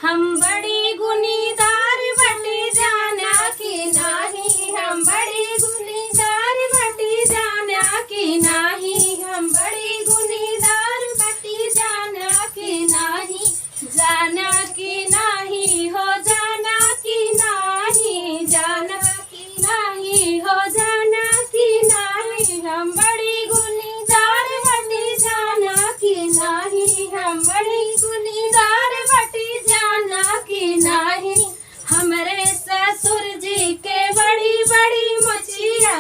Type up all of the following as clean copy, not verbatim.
हम बड़ी गुनीदार बटी जाना की नाही, हम बड़ी गुनीदार बटी जाना की नाही, हम बड़ी गुनीदार बटी जाना की नाही, जाना की नाही हो जाना की नाही, जाना की नाही हो जाना की नाही, हम बड़ी गुनीदार बटी जाना की नाही, हम बड़ी गुनीदार बटी जाना की नाही। हमरे ससुर जी के बड़ी बड़ी मछिया,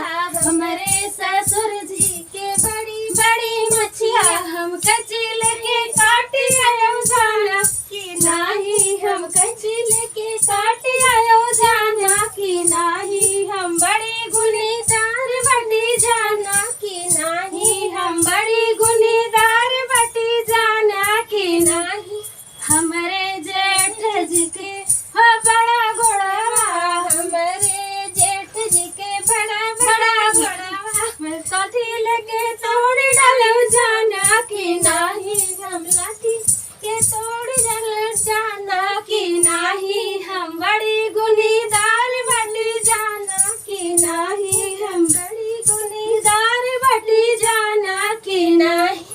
हमरे ससुर जी के बड़ी बड़ी मछिया, हम कच्ची लेके काटी आयो जाना की नाही, हम कच्ची लेके काटी आयो जाना की नाही, हम बड़ी गुनीदार बटी जाना की नाही, हम बड़ी गुनीदार बटी जाना की नाही। हमरे जेठ जी के हो बड़ा घोड़ावा, हमरे जेठ जी के बड़ा बड़ा घोड़ावा, मैं काठी लेके तोड़ डालो जाना की नाही, हम लाठी के तोड़ डालो जाना की नाही, हम बड़ी गुनीदार बटी जाना की नाही, हम बड़ी गुनीदार बटी जाना की नाही।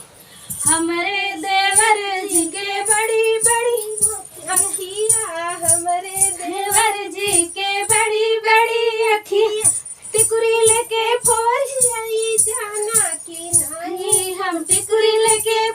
हमरे देवर जी के बड़ी बड़ी अखिया, हमरे देवर जी के बड़ी बड़ी अखिया, टिकुरी लेके फोड़ आई जाना की नाही, हम टिकुरी लेके